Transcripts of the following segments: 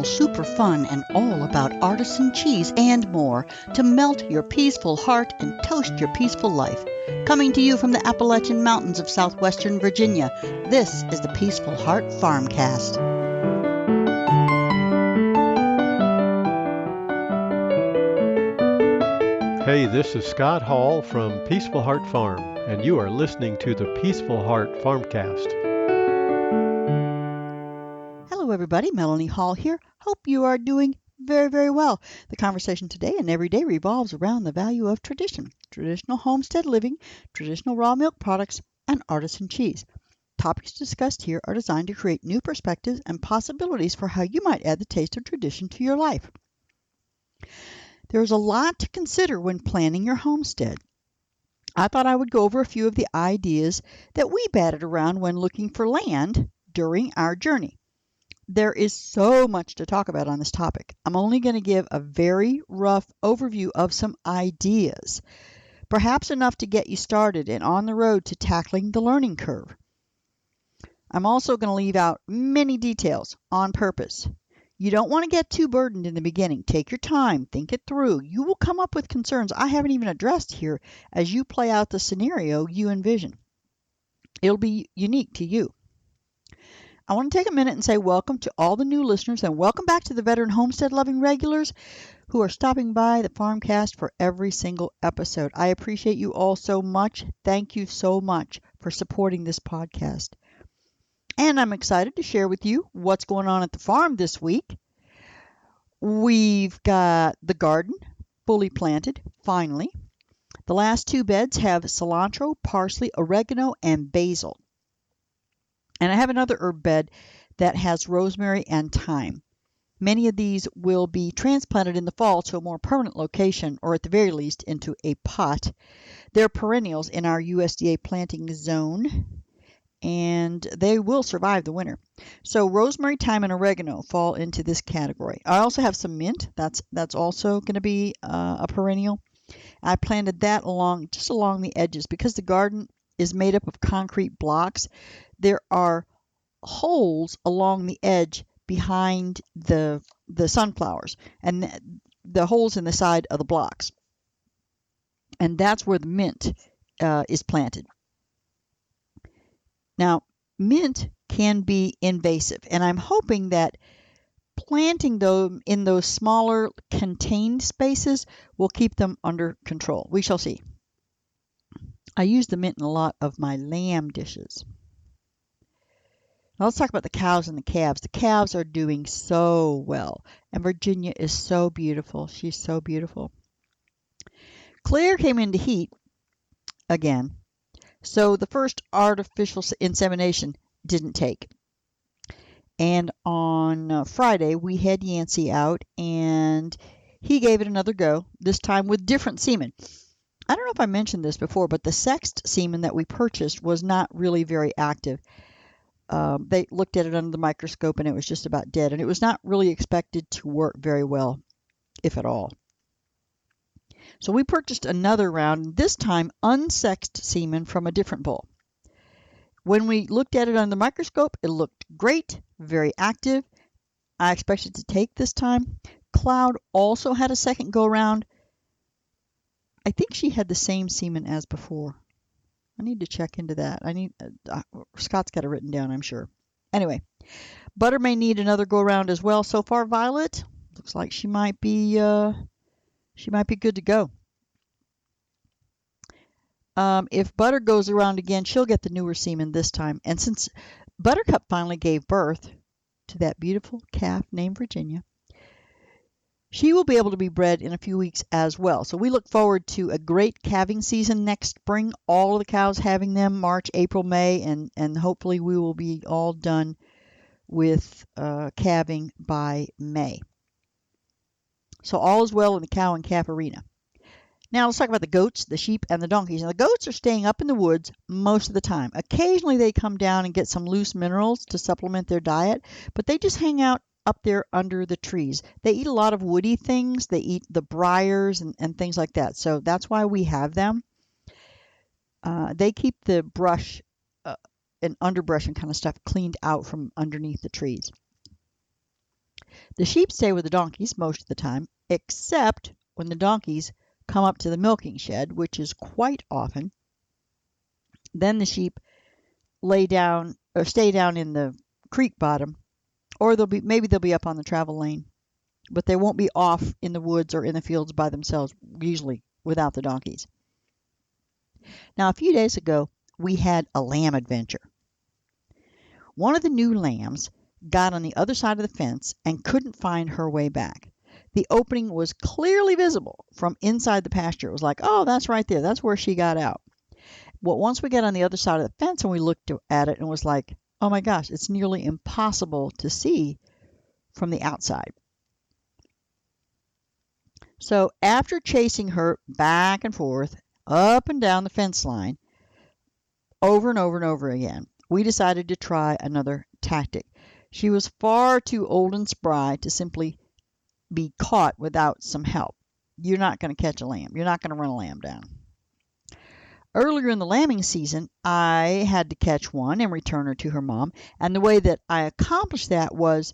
super fun, and all about artisan cheese and more to melt your peaceful heart and toast your peaceful life. Coming to you from the Appalachian Mountains of southwestern Virginia, this is the Peaceful Heart FarmCast. Hey, this is Scott Hall from Peaceful Heart Farm, and you are listening to the Peaceful Heart FarmCast. Hello, everybody. Melanie Hall here. Hope you are doing very, very well. The conversation today and every day revolves around the value of tradition, traditional homestead living, traditional raw milk products, and artisan cheese. Topics discussed here are designed to create new perspectives and possibilities for how you might add the taste of tradition to your life. There's a lot to consider when planning your homestead. I thought I would go over a few of the ideas that we batted around when looking for land during our journey. There is so much to talk about on this topic. I'm only going to give a very rough overview of some ideas, perhaps enough to get you started and on the road to tackling the learning curve. I'm also going to leave out many details on purpose. You don't want to get too burdened in the beginning. Take your time, think it through. You will come up with concerns I haven't even addressed here as you play out the scenario you envision. It'll be unique to you. I want to take a minute and say welcome to all the new listeners and welcome back to the veteran homestead-loving regulars who are stopping by the FarmCast for every single episode. I appreciate you all so much. Thank you so much for supporting this podcast. And I'm excited to share with you what's going on at the farm this week. We've got the garden fully planted, finally. The last two beds have cilantro, parsley, oregano, and basil. And I have another herb bed that has rosemary and thyme. Many of these will be transplanted in the fall to a more permanent location, or at the very least into a pot. They're perennials in our USDA planting zone, and they will survive the winter. So rosemary, thyme, and oregano fall into this category. I also have some mint. That's also going to be a perennial. I planted that along the edges because the garden is made up of concrete blocks. There are holes along the edge behind the sunflowers and the holes in the side of the blocks. And that's where the mint is planted. Now, mint can be invasive, and I'm hoping that planting them in those smaller contained spaces will keep them under control. We shall see. I use the mint in a lot of my lamb dishes. Now let's talk about the cows and the calves. The calves are doing so well, and Virginia is so beautiful. She's so beautiful. Claire came into heat again, so the first artificial insemination didn't take. And on Friday, we had Yancey out, and he gave it another go, this time with different semen. I don't know if I mentioned this before, but the sexed semen that we purchased was not really very active. They looked at it under the microscope, and it was just about dead, and it was not really expected to work very well, if at all. So we purchased another round, this time unsexed semen from a different bull. When we looked at it under the microscope, it looked great, very active. I expected to take this time. Cloud also had a second go-around. I think she had the same semen as before. I need to check into that. Scott's got it written down, I'm sure. Anyway, Butter may need another go-around as well. So far, Violet looks like she might be good to go. If Butter goes around again, she'll get the newer semen this time. And since Buttercup finally gave birth to that beautiful calf named Virginia, she will be able to be bred in a few weeks as well. So we look forward to a great calving season next spring. All of the cows having them March, April, May, and hopefully we will be all done with calving by May. So all is well in the cow and calf arena. Now let's talk about the goats, the sheep, and the donkeys. Now the goats are staying up in the woods most of the time. Occasionally they come down and get some loose minerals to supplement their diet, but they just hang out up there under the trees. They eat a lot of woody things. They eat the briars and things like that. So that's why we have them. They keep the brush and underbrush and kind of stuff cleaned out from underneath the trees. The sheep stay with the donkeys most of the time, except when the donkeys come up to the milking shed, which is quite often. Then the sheep lay down or stay down in the creek bottom, or maybe they'll be up on the travel lane, but they won't be off in the woods or in the fields by themselves, usually without the donkeys. Now, a few days ago, we had a lamb adventure. One of the new lambs got on the other side of the fence and couldn't find her way back. The opening was clearly visible from inside the pasture. It was like, oh, that's right there. That's where she got out. Well, once we got on the other side of the fence and we looked at it and was like, oh my gosh, it's nearly impossible to see from the outside. So after chasing her back and forth, up and down the fence line, over and over and over again, we decided to try another tactic. She was far too old and spry to simply be caught without some help. You're not going to catch a lamb. You're not going to run a lamb down. Earlier in the lambing season, I had to catch one and return her to her mom. And the way that I accomplished that was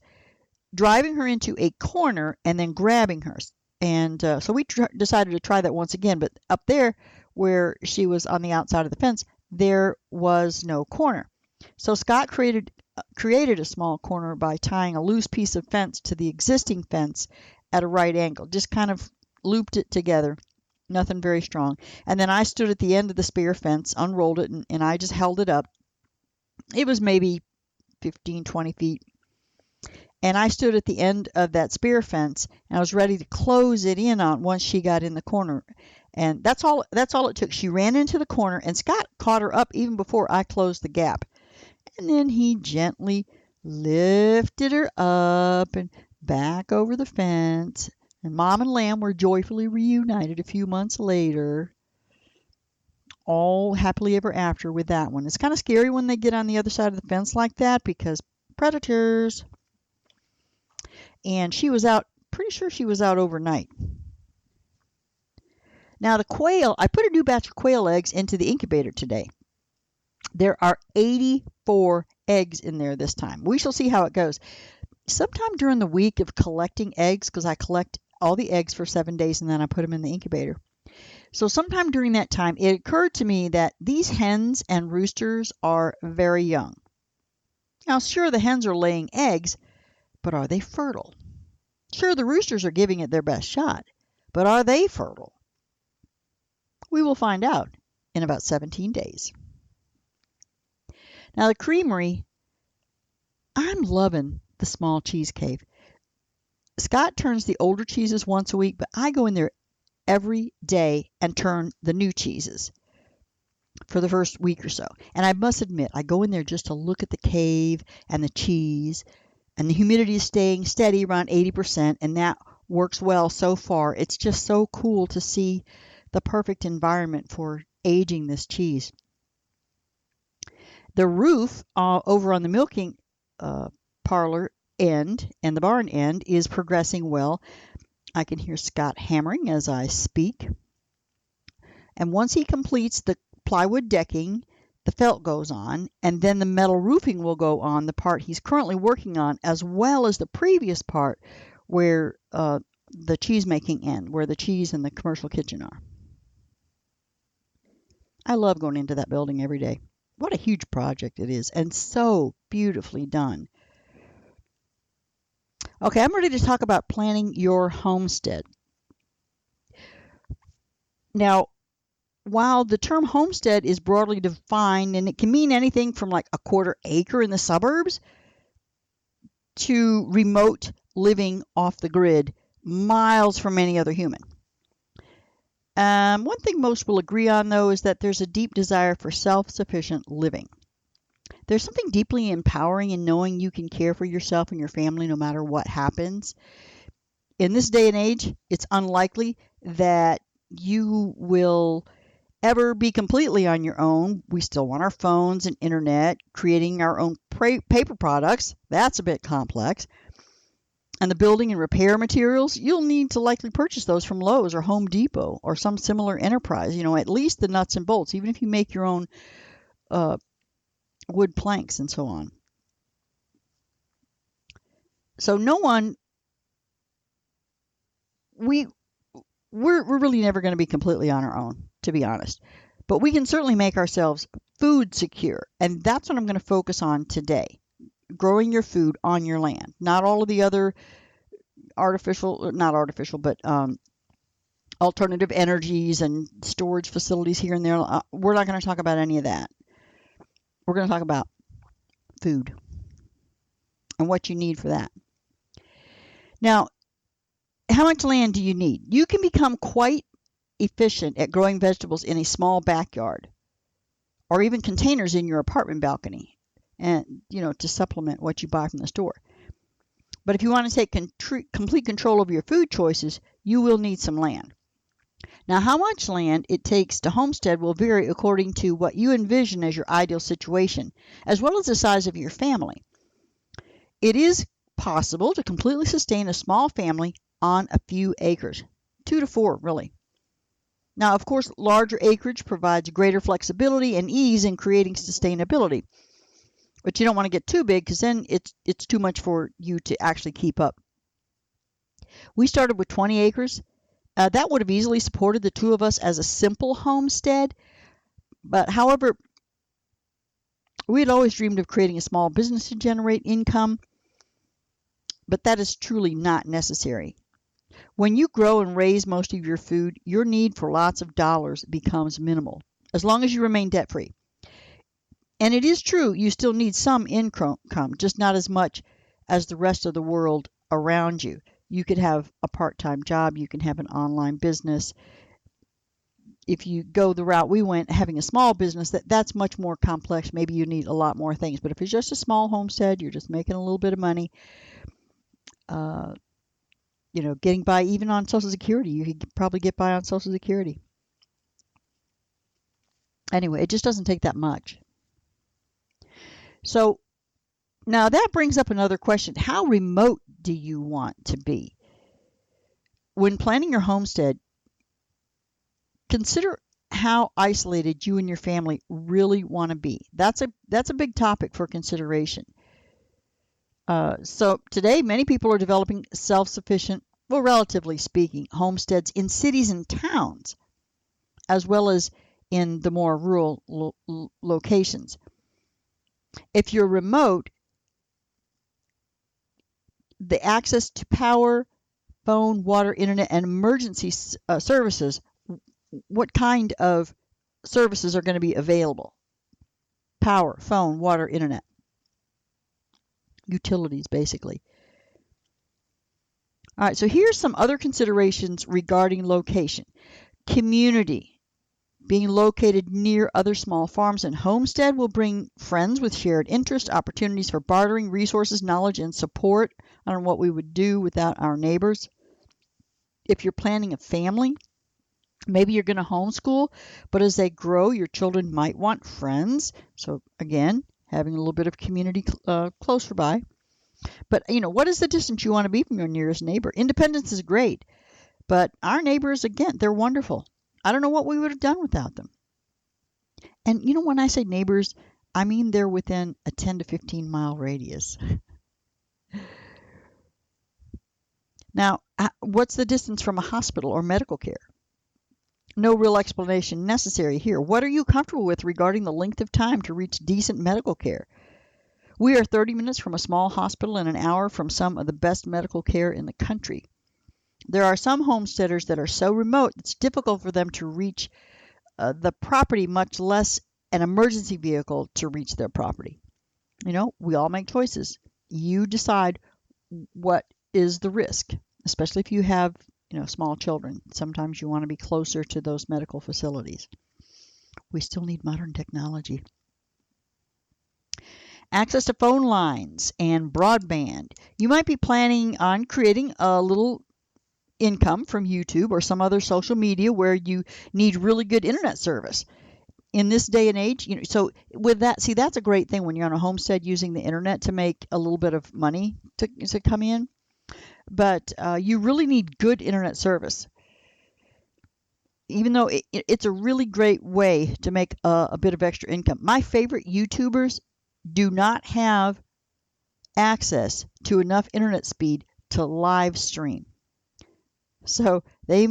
driving her into a corner and then grabbing her. And so we decided to try that once again. But up there where she was on the outside of the fence, there was no corner. So Scott created a small corner by tying a loose piece of fence to the existing fence at a right angle. Just kind of looped it together. Nothing very strong. And then I stood at the end of the spear fence, unrolled it, and I just held it up. It was maybe 15, 20 feet. And I stood at the end of that spear fence, and I was ready to close it in on once she got in the corner. And that's all it took. She ran into the corner, and Scott caught her up even before I closed the gap. And then he gently lifted her up and back over the fence. And Mom and Lamb were joyfully reunited a few months later. All happily ever after with that one. It's kind of scary when they get on the other side of the fence like that because predators. And she was out, pretty sure she was out overnight. Now the quail, I put a new batch of quail eggs into the incubator today. There are 84 eggs in there this time. We shall see how it goes. Sometime during the week of collecting eggs, because I collect all the eggs for 7 days and then I put them in the incubator. So sometime during that time, it occurred to me that these hens and roosters are very young. Now, sure, the hens are laying eggs, but are they fertile? Sure, the roosters are giving it their best shot, but are they fertile? We will find out in about 17 days. Now, the creamery, I'm loving the small cheese cave. Scott turns the older cheeses once a week, but I go in there every day and turn the new cheeses for the first week or so. And I must admit, I go in there just to look at the cave and the cheese, and the humidity is staying steady around 80%, and that works well so far. It's just so cool to see the perfect environment for aging this cheese. The roof over on the milking parlor end and the barn end is progressing well. I can hear Scott hammering as I speak. And once he completes the plywood decking, the felt goes on, and then the metal roofing will go on the part he's currently working on, as well as the previous part where the cheese making end, where the cheese and the commercial kitchen are. I love going into that building every day. What a huge project it is, and so beautifully done. Okay, I'm ready to talk about planning your homestead. Now, while the term homestead is broadly defined, and it can mean anything from like a quarter acre in the suburbs to remote living off the grid, miles from any other human. One thing most will agree on, though, is that there's a deep desire for self-sufficient living. There's something deeply empowering in knowing you can care for yourself and your family no matter what happens. In this day and age, it's unlikely that you will ever be completely on your own. We still want our phones and internet, creating our own paper products. That's a bit complex. And the building and repair materials, you'll need to likely purchase those from Lowe's or Home Depot or some similar enterprise, at least the nuts and bolts, even if you make your own wood planks and so on. So no one we're really never going to be completely on our own, to be honest. But we can certainly make ourselves food secure, and that's what I'm going to focus on today. Growing your food on your land, not all of the other not artificial, but alternative energies and storage facilities here and there. We're not going to talk about any of that. We're going to talk about food and what you need for that. Now, how much land do you need? You can become quite efficient at growing vegetables in a small backyard or even containers in your apartment balcony, and to supplement what you buy from the store. But if you want to take complete control of your food choices, you will need some land. Now, how much land it takes to homestead will vary according to what you envision as your ideal situation, as well as the size of your family. It is possible to completely sustain a small family on a few acres, 2 to 4 really. Now, of course, larger acreage provides greater flexibility and ease in creating sustainability. But you don't want to get too big because then it's too much for you to actually keep up. We started with 20 acres. That would have easily supported the two of us as a simple homestead. But however, we had always dreamed of creating a small business to generate income. But that is truly not necessary. When you grow and raise most of your food, your need for lots of dollars becomes minimal, as long as you remain debt-free. And it is true, you still need some income, just not as much as the rest of the world around you. You could have a part-time job. You can have an online business. If you go the route we went, having a small business, that's much more complex. Maybe you need a lot more things. But if it's just a small homestead, you're just making a little bit of money, getting by even on Social Security. You could probably get by on Social Security. Anyway, it just doesn't take that much. So now that brings up another question. How remote do you want to be? When planning your homestead, consider how isolated you and your family really want to be. That's a big topic for consideration. So today, many people are developing self-sufficient, well, relatively speaking, homesteads in cities and towns, as well as in the more rural locations. If you're remote, the access to power, phone, water, internet, and emergency services, what kind of services are going to be available? Power, phone, water, internet. Utilities, basically. All right, so here's some other considerations regarding location. Community. Being located near other small farms and homestead will bring friends with shared interests, opportunities for bartering, resources, knowledge, and support on what we would do without our neighbors. If you're planning a family, maybe you're going to homeschool, but as they grow, your children might want friends. So again, having a little bit of community closer by. But, what is the distance you want to be from your nearest neighbor? Independence is great, but our neighbors, again, they're wonderful. I don't know what we would have done without them. And, when I say neighbors, I mean they're within a 10 to 15 mile radius. Now, what's the distance from a hospital or medical care? No real explanation necessary here. What are you comfortable with regarding the length of time to reach decent medical care? We are 30 minutes from a small hospital and an hour from some of the best medical care in the country. There are some homesteaders that are so remote it's difficult for them to reach the property, much less an emergency vehicle to reach their property. We all make choices. You decide what is the risk, especially if you have, small children. Sometimes you want to be closer to those medical facilities. We still need modern technology. Access to phone lines and broadband. You might be planning on creating a little income from YouTube or some other social media where you need really good internet service. In this day and age, so with that, see, that's a great thing when you're on a homestead using the internet to make a little bit of money to come in. But you really need good internet service. Even though it's a really great way to make a bit of extra income. My favorite YouTubers do not have access to enough internet speed to live stream. So they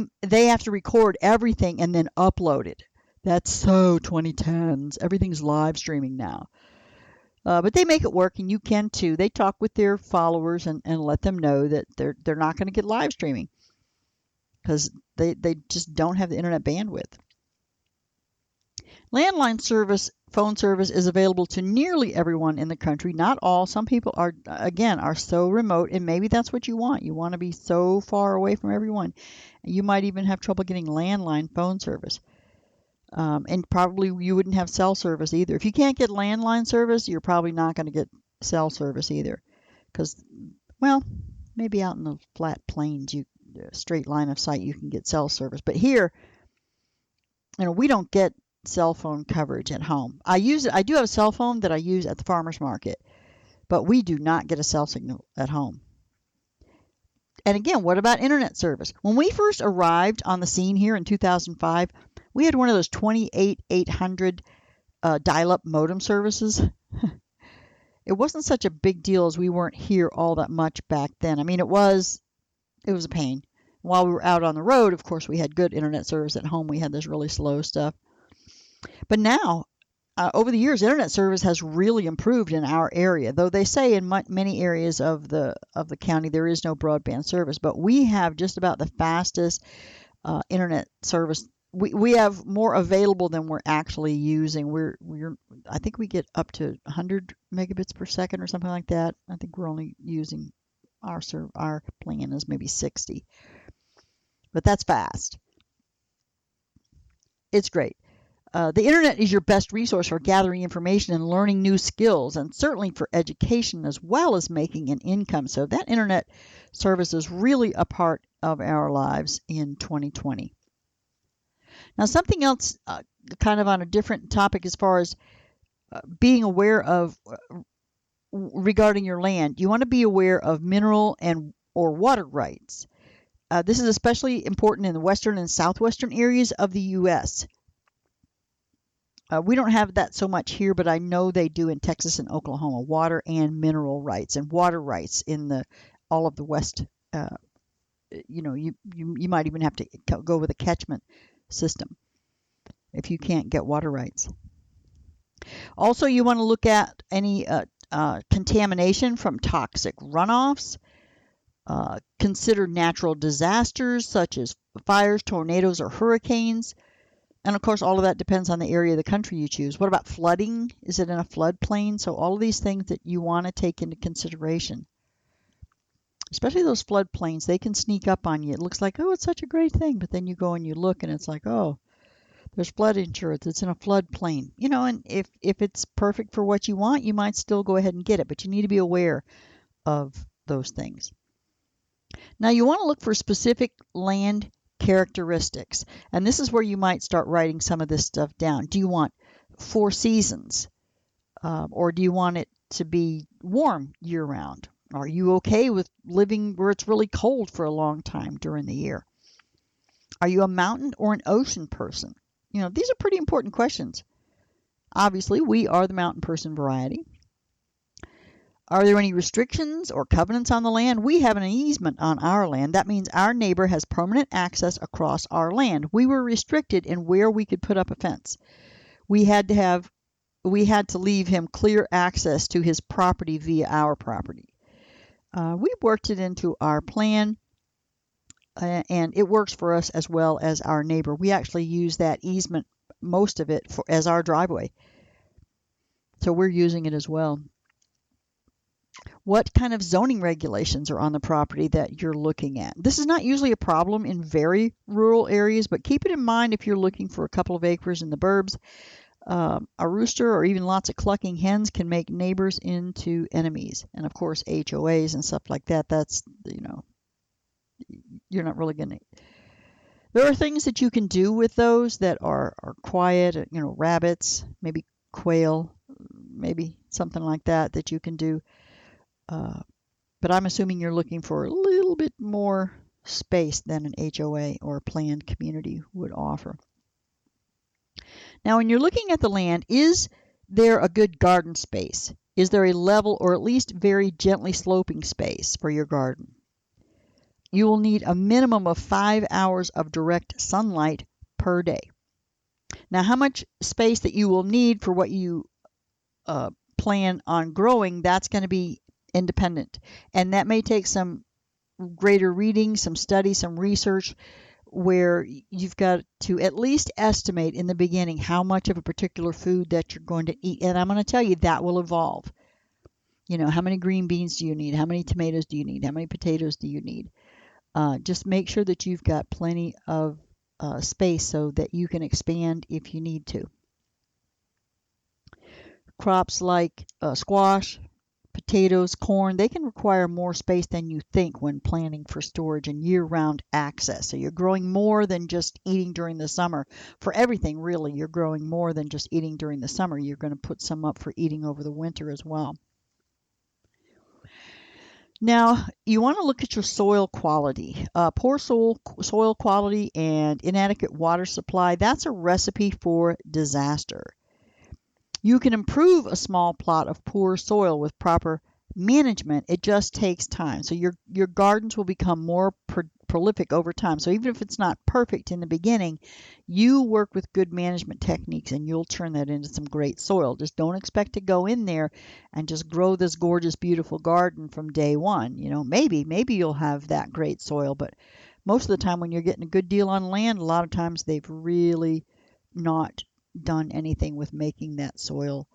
have to record everything and then upload it. That's so 2010s. Everything's live streaming now. But they make it work, and you can too. They talk with their followers and let them know that they're not going to get live streaming because they just don't have the internet bandwidth. Landline service, phone service is available to nearly everyone in the country. Not all. Some people are so remote, and maybe that's what you want. You want to be so far away from everyone. You might even have trouble getting landline phone service. And probably you wouldn't have cell service either. If you can't get landline service, you're probably not going to get cell service either. Because, well, maybe out in the flat plains, straight line of sight, you can get cell service. But here, we don't get cell phone coverage at home. I do have a cell phone that I use at the farmer's market, but we do not get a cell signal at home. And again, what about internet service? When we first arrived on the scene here in 2005, we had one of those 28800 dial-up modem services. It wasn't such a big deal as we weren't here all that much back then. I mean, it was a pain. While we were out on the road, of course, we had good internet service. At home, we had this really slow stuff. But now, over the years, internet service has really improved in our area. Though they say in many areas of the county there is no broadband service, but we have just about the fastest internet service. We have more available than we're actually using. I think we get up to 100 megabits per second or something like that. I think we're only using our plan is maybe 60, but that's fast. It's great. The internet is your best resource for gathering information and learning new skills, and certainly for education as well as making an income. So that internet service is really a part of our lives in 2020. Now, something else kind of on a different topic as far as being aware of regarding your land. You want to be aware of mineral or water rights. This is especially important in the western and southwestern areas of the U.S. We don't have that so much here, but I know they do in Texas and Oklahoma, water and mineral rights and water rights in all of the West. You might even have to go with a catchment system if you can't get water rights. Also, you want to look at any contamination from toxic runoffs. Consider natural disasters such as fires, tornadoes, or hurricanes. And of course, all of that depends on the area of the country you choose. What about flooding? Is it in a floodplain? So all of these things that you want to take into consideration. Especially those floodplains, they can sneak up on you. It looks like, oh, it's such a great thing. But then you go and you look and it's like, oh, there's flood insurance. It's in a floodplain. And if it's perfect for what you want, you might still go ahead and get it. But you need to be aware of those things. Now, you want to look for specific land characteristics. And this is where you might start writing some of this stuff down. Do you want 4 seasons? Or do you want it to be warm year-round? Are you okay with living where it's really cold for a long time during the year? Are you a mountain or an ocean person? These are pretty important questions. Obviously, we are the mountain person variety. Are there any restrictions or covenants on the land? We have an easement on our land. That means our neighbor has permanent access across our land. We were restricted in where we could put up a fence. We had to leave him clear access to his property via our property. We worked it into our plan, and it works for us as well as our neighbor. We actually use that easement, most of it, as our driveway. So we're using it as well. What kind of zoning regulations are on the property that you're looking at? This is not usually a problem in very rural areas, but keep it in mind if you're looking for a couple of acres in the burbs. A rooster or even lots of clucking hens can make neighbors into enemies. And of course, HOAs and stuff like that, that's, you're not really going to. There are things that you can do with those that are quiet, rabbits, maybe quail, maybe something like that you can do. But I'm assuming you're looking for a little bit more space than an HOA or a planned community would offer. Now, when you're looking at the land, is there a good garden space? Is there a level or at least very gently sloping space for your garden? You will need a minimum of 5 hours of direct sunlight per day. Now, how much space that you will need for what you plan on growing, that's going to be independent. And that may take some greater reading, some study, some research, where you've got to at least estimate in the beginning how much of a particular food that you're going to eat. And I'm going to tell you that will evolve. You know, how many green beans do you need? How many tomatoes do you need? How many potatoes do you need? Just make sure that you've got plenty of space so that you can expand if you need to. Crops like squash, potatoes, corn, they can require more space than you think when planning for storage and year-round access. So you're growing more than just eating during the summer. For everything, really, you're growing more than just eating during the summer. You're going to put some up for eating over the winter as well. Now, you want to look at your soil quality. Poor soil quality and inadequate water supply, that's a recipe for disaster. You can improve a small plot of poor soil with proper management. It just takes time. So your gardens will become more prolific over time. So even if it's not perfect in the beginning, you work with good management techniques and you'll turn that into some great soil. Just don't expect to go in there and just grow this gorgeous, beautiful garden from day one. You know, maybe you'll have that great soil, but most of the time when you're getting a good deal on land, a lot of times they've really not done anything with making that soil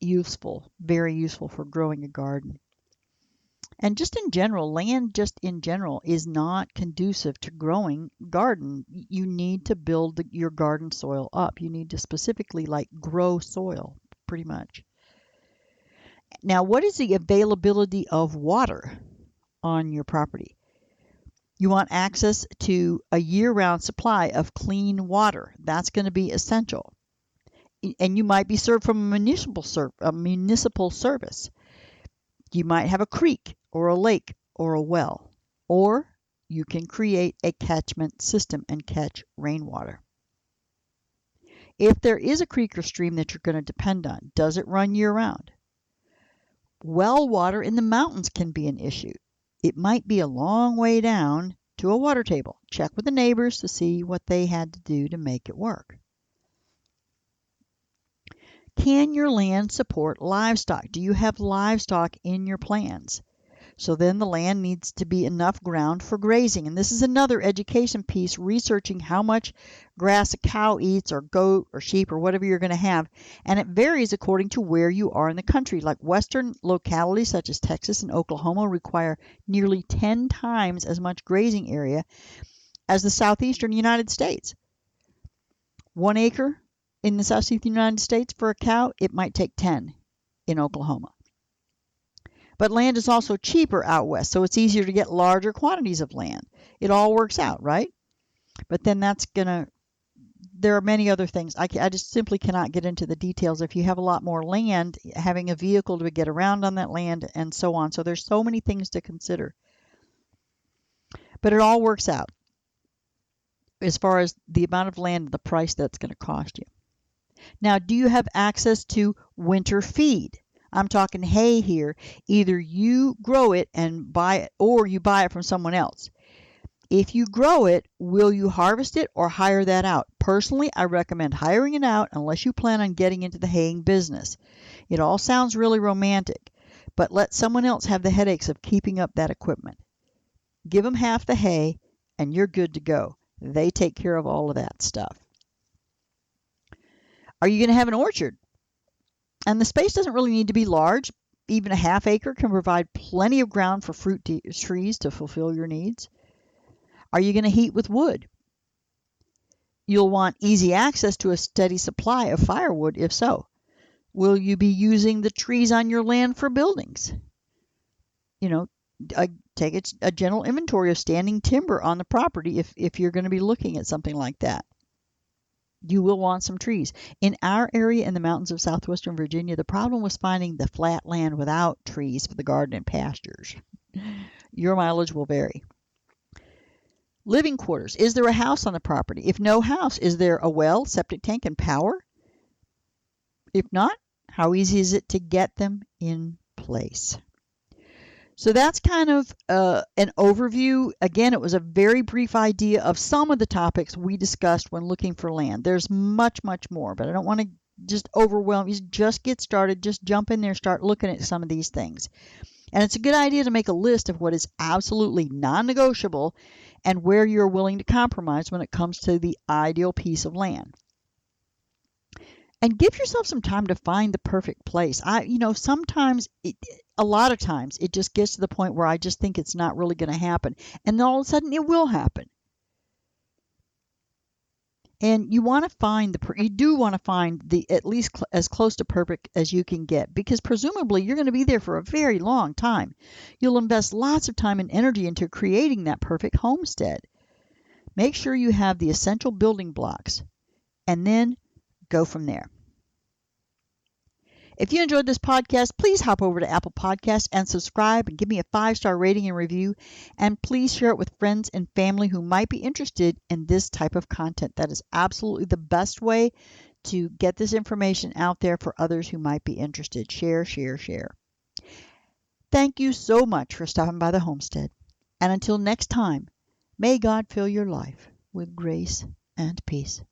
useful, very useful for growing a garden. And just in general, land just in general is not conducive to growing garden. You need to build your garden soil up. You need to specifically grow soil, pretty much. Now, what is the availability of water on your property? You want access to a year-round supply of clean water. That's going to be essential. And you might be served from a municipal service. You might have a creek or a lake or a well. Or you can create a catchment system and catch rainwater. If there is a creek or stream that you're going to depend on, does it run year-round? Well water in the mountains can be an issue. It might be a long way down to a water table. Check with the neighbors to see what they had to do to make it work. Can your land support livestock? Do you have livestock in your plans? So then the land needs to be enough ground for grazing. And this is another education piece, researching how much grass a cow eats or goat or sheep or whatever you're going to have. And it varies according to where you are in the country. Like western localities such as Texas and Oklahoma require nearly 10 times as much grazing area as the southeastern United States. 1 acre in the southeastern United States for a cow, it might take 10 in Oklahoma. But land is also cheaper out west, so it's easier to get larger quantities of land. It all works out, right? But then there are many other things. I just simply cannot get into the details. If you have a lot more land, having a vehicle to get around on that land and so on. So there's so many things to consider. But it all works out as far as the amount of land and the price that's going to cost you. Now, do you have access to winter feed? I'm talking hay here. Either you grow it and buy it or you buy it from someone else. If you grow it, will you harvest it or hire that out? Personally, I recommend hiring it out unless you plan on getting into the haying business. It all sounds really romantic, but let someone else have the headaches of keeping up that equipment. Give them half the hay and you're good to go. They take care of all of that stuff. Are you going to have an orchard? And the space doesn't really need to be large. Even a half acre can provide plenty of ground for fruit trees to fulfill your needs. Are you going to heat with wood? You'll want easy access to a steady supply of firewood if so. Will you be using the trees on your land for buildings? Take a general inventory of standing timber on the property if you're going to be looking at something like that. You will want some trees. In our area in the mountains of southwestern Virginia, the problem was finding the flat land without trees for the garden and pastures. Your mileage will vary. Living quarters. Is there a house on the property? If no house, is there a well, septic tank, and power? If not, how easy is it to get them in place? So that's kind of an overview. Again, it was a very brief idea of some of the topics we discussed when looking for land. There's much, much more, but I don't want to just overwhelm you. Just get started. Just jump in there, start looking at some of these things. And it's a good idea to make a list of what is absolutely non-negotiable and where you're willing to compromise when it comes to the ideal piece of land. And give yourself some time to find the perfect place. Sometimes, a lot of times, it just gets to the point where I just think it's not really going to happen. And then all of a sudden, it will happen. And you want to find you do want to find the at least as close to perfect as you can get, because presumably you're going to be there for a very long time. You'll invest lots of time and energy into creating that perfect homestead. Make sure you have the essential building blocks, and then go from there. If you enjoyed this podcast, please hop over to Apple Podcasts and subscribe and give me a 5-star rating and review. And please share it with friends and family who might be interested in this type of content. That is absolutely the best way to get this information out there for others who might be interested. Share, share, share. Thank you so much for stopping by the homestead. And until next time, may God fill your life with grace and peace.